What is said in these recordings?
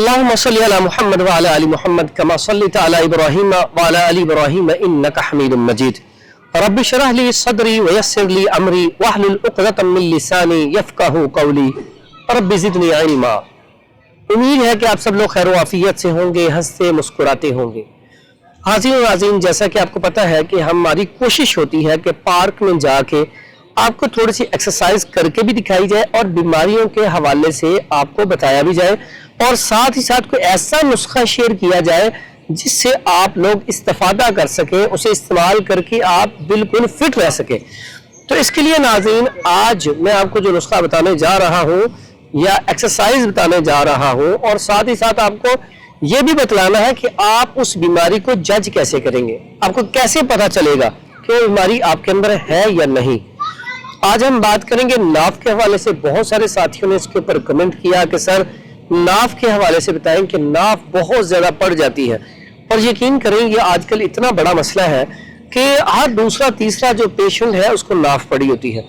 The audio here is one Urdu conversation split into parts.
اللهم صل على محمد وعلى آل محمد كما صليت على إبراهيم وعلى آل إبراهيم إنك حميد مجيد رب اشرح لي صدري ويسر لي أمري واحلل عقدة من لساني يفقهوا قولي رب زدني علما۔ امید ہے کہ آپ سب لوگ خیر و عافیت سے ہوں گے، ہنستے مسکراتے ہوں گے۔ حاضرین و ناظرین، جیسا کہ آپ کو پتہ ہے کہ ہماری کوشش ہوتی ہے کہ پارک میں جا کے آپ کو تھوڑی سی ایکسرسائز کر کے بھی دکھائی جائے اور بیماریوں کے حوالے سے آپ کو بتایا بھی جائے، اور ساتھ ہی ساتھ کوئی ایسا نسخہ شیئر کیا جائے جس سے آپ لوگ استفادہ کر سکیں، اسے استعمال کر کے آپ بالکل فٹ رہ سکیں۔ تو اس کے لیے ناظرین، آج میں آپ کو جو نسخہ بتانے جا رہا ہوں یا ایکسرسائز بتانے جا رہا ہوں، اور ساتھ ہی ساتھ آپ کو یہ بھی بتلانا ہے کہ آپ اس بیماری کو جج کیسے کریں گے، آپ کو کیسے پتہ چلے گا کہ وہ بیماری آپ کے اندر ہے یا نہیں۔ آج ہم بات کریں گے ناف کے حوالے سے۔ بہت سارے ساتھیوں نے اس کے اوپر کمنٹ کیا کہ سر ناف کے حوالے سے بتائیں کہ ناف بہت زیادہ پڑ جاتی ہے، اور یقین کریں یہ آج کل اتنا بڑا مسئلہ ہے کہ ہر دوسرا تیسرا جو پیشنٹ ہے اس کو ناف پڑی ہوتی ہے،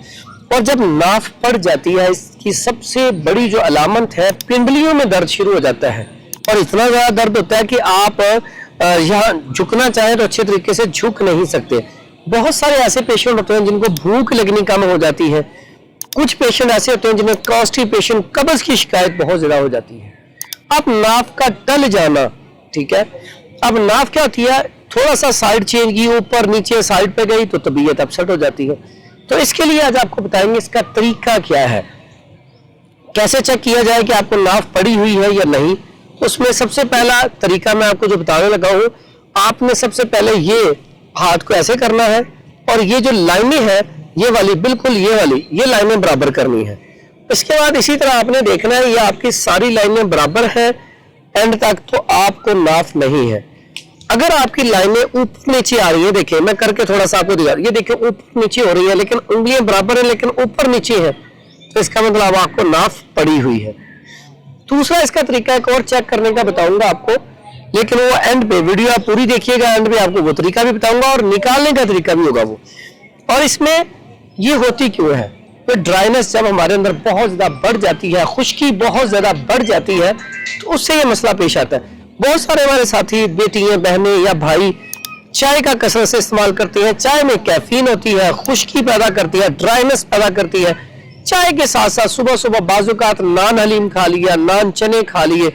اور جب ناف پڑ جاتی ہے اس کی سب سے بڑی جو علامت ہے پنڈلیوں میں درد شروع ہو جاتا ہے، اور اتنا زیادہ درد ہوتا ہے کہ آپ یہاں جھکنا چاہیں تو اچھے طریقے سے جھک نہیں سکتے۔ بہت سارے ایسے پیشنٹ ہوتے ہیں جن کو بھوک لگنی کم ہو جاتی ہے، کچھ پیشنٹ ایسے ہوتے ہیں جنہیں کانسٹیپیشن قبض کی شکایت بہت زیادہ ہو جاتی ہے۔ اب ناف کا ٹل جانا، ٹھیک ہے، اب ناف کیا ہوتی ہے، تھوڑا سا سائیڈ چینج کی، اوپر نیچے سائیڈ پہ گئی تو طبیعت اپسٹ ہو جاتی ہے۔ تو اس کے لیے آج آپ کو بتائیں گے اس کا طریقہ کیا ہے، کیسے چیک کیا جائے کہ آپ کو ناف پڑی ہوئی ہے یا نہیں۔ اس میں سب سے پہلا طریقہ میں آپ کو جو بتانے لگا ہوں، آپ نے سب سے پہلے یہ ہاتھ کو ایسے کرنا ہے، اور یہ جو لائنیں ہیں یہ والی، بالکل یہ والی، یہ لائنیں برابر کرنی ہے۔ اس کے بعد اسی طرح آپ نے دیکھنا ہے یہ آپ کی ساری لائنیں برابر ہیں اینڈ تک، تو آپ کو ناف نہیں ہے۔ اگر آپ کی لائنیں اوپر نیچے آ رہی ہیں، دیکھیں میں کر کے تھوڑا سا آپ کو دکھا، یہ دیکھیں اوپر نیچے ہو رہی ہے لیکن انگلیاں برابر ہیں لیکن اوپر نیچے ہے، تو اس کا مطلب آپ کو ناف پڑی ہوئی ہے۔ دوسرا اس کا طریقہ ایک اور چیک کرنے کا بتاؤں گا آپ کو، لیکن وہ اینڈ پہ ویڈیو آپ پوری دیکھیے گا، اینڈ پہ آپ کو وہ طریقہ بھی بتاؤں گا اور نکالنے کا طریقہ بھی ہوگا وہ۔ اور اس میں یہ ہوتی کیوں ہے، تو ڈرائنس جب ہمارے اندر بہت زیادہ بڑھ جاتی ہے، خشکی بہت زیادہ بڑھ جاتی ہے، تو اس سے یہ مسئلہ پیش آتا ہے۔ بہت سارے ہمارے ساتھی، بیٹیاں، بہنیں یا بھائی چائے کا کثرت سے استعمال کرتے ہیں۔ چائے میں کیفین ہوتی ہے، خشکی پیدا کرتی ہے، ڈرائنس پیدا کرتی ہے۔ چائے کے ساتھ ساتھ صبح صبح بعض اوقات نان حلیم کھا لیا، نان چنے کھا لیے،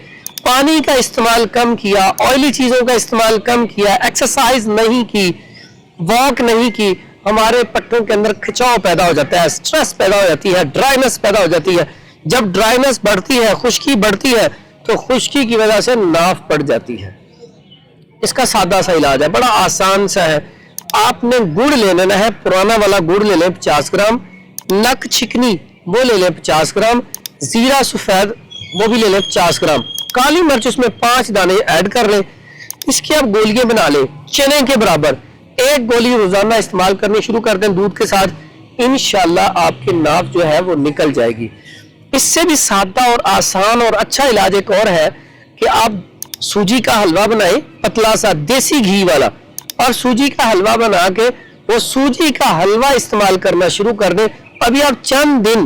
پانی کا استعمال کم کیا، آئلی چیزوں کا استعمال کم کیا، ایکسرسائز نہیں کی، واک نہیں کی، ہمارے پٹھوں کے اندر کھچاؤ پیدا ہو جاتا ہے، سٹریس پیدا ہو جاتی ہے، ڈرائنس پیدا ہو جاتی ہے۔ جب ڈرائنس بڑھتی ہے، خشکی بڑھتی ہے، تو خشکی کی وجہ سے ناف پڑ جاتی ہے۔ اس کا سادہ سا علاج ہے، بڑا آسان سا ہے۔ آپ نے گڑ لے لینا ہے، پرانا والا گڑ لے لیں 50 گرام، نک چھکنی وہ لے لیں 50 گرام، زیرہ سفید وہ بھی لے لیں 50 گرام، کالی مرچ اس میں 5 دانے ایڈ کر لیں۔ اس کی آپ گولیاں بنا لیں چنے کے برابر، ایک گولی روزانہ استعمال کرنی شروع کر دیں دودھ کے ساتھ، انشاءاللہ آپ کی ناف جو ہے وہ نکل جائے گی۔ اس سے بھی سادہ اور آسان اور اچھا علاج ایک اور ہے کہ آپ سوجی کا حلوہ بنائیں، پتلا سا دیسی گھی والا، اور سوجی کا حلوہ بنا کے وہ سوجی کا حلوہ استعمال کرنا شروع کر دیں۔ ابھی آپ چند دن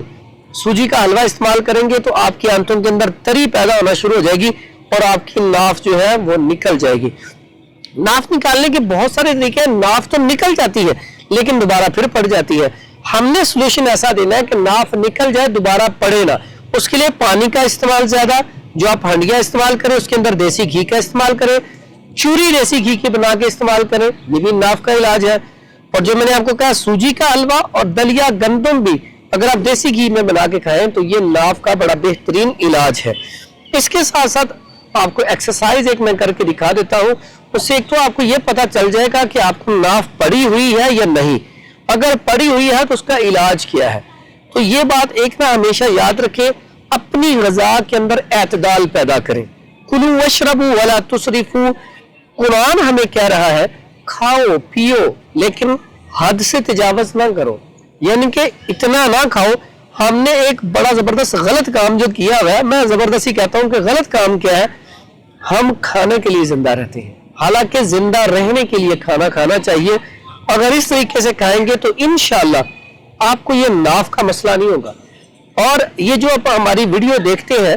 سوجی کا حلوہ استعمال کریں گے تو آپ کی آنتوں کے اندر تری پیدا ہونا شروع ہو جائے گی، اور آپ کی ناف جو ہے وہ نکل جائے گی۔ ناف نکالنے کے بہت سارے طریقے ہیں، ناف تو نکل جاتی ہے لیکن دوبارہ پھر پڑ جاتی ہے۔ ہم نے سولوشن ایسا دینا ہے کہ ناف نکل جائے، دوبارہ پڑے نہ۔ اس کے لیے پانی کا استعمال زیادہ، جو آپ ہنڈیاں استعمال کریں اس کے اندر دیسی گھی کا استعمال کریں، چوری دیسی گھی کی بنا کے استعمال کریں، یہ بھی ناف کا علاج ہے۔ اور جو میں نے آپ کو کہا سوجی کا حلوہ اور دلیا گندم بھی اگر آپ دیسی گھی میں بنا کے کھائیں تو یہ ناف کا بڑا بہترین علاج ہے۔ اس کے ساتھ ساتھ آپ کو ایکسرسائز ایک میں کر کے دکھا دیتا ہوں، اس سے ایک تو آپ کو یہ پتا چل جائے گا کہ آپ کو ناف پڑی ہوئی ہے یا نہیں۔ اگر پڑی ہوئی ہے تو اس کا علاج کیا ہے، تو یہ بات ایک نہ ہمیشہ یاد رکھیں، اپنی غذا کے اندر اعتدال پیدا کریں۔ کلوا واشربوا ولا تسرفوا، قرآن ہمیں کہہ رہا ہے کھاؤ پیو لیکن حد سے تجاوز نہ کرو، یعنی کہ اتنا نہ کھاؤ۔ ہم نے ایک بڑا زبردست غلط کام جو کیا ہوا ہے، میں زبردستی کہتا ہوں کہ غلط کام کیا ہے، ہم کھانے کے لیے زندہ رہتے ہیں، حالانکہ زندہ رہنے کے لیے کھانا کھانا چاہیے۔ اگر اس طریقے سے کھائیں گے تو انشاءاللہ آپ کو یہ ناف کا مسئلہ نہیں ہوگا۔ اور یہ جو آپ ہماری ویڈیو دیکھتے ہیں